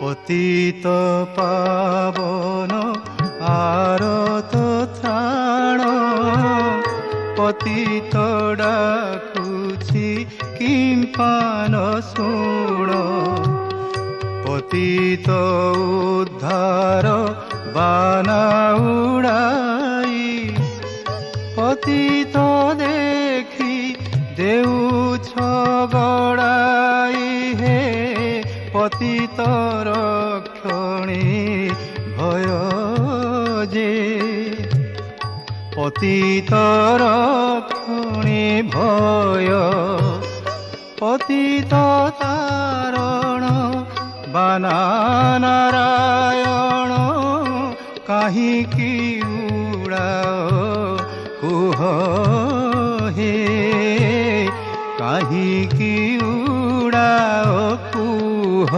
পতিত পাবন আরত ত্রাণ, পতিত ডাকুছি কিম্পান শুণ। পতিত উদ্ধার বানা উড়াই, পতিত দেখি দেউছ গড়াই। হে পতিত রক্ষণী ভয় যে, পতিত রক্ষণী ভয়। পতিত তারণ বানা নারায়ণ, কাহিকি উড়াও কুহ হে, কাহিকি উড়াও কুহ।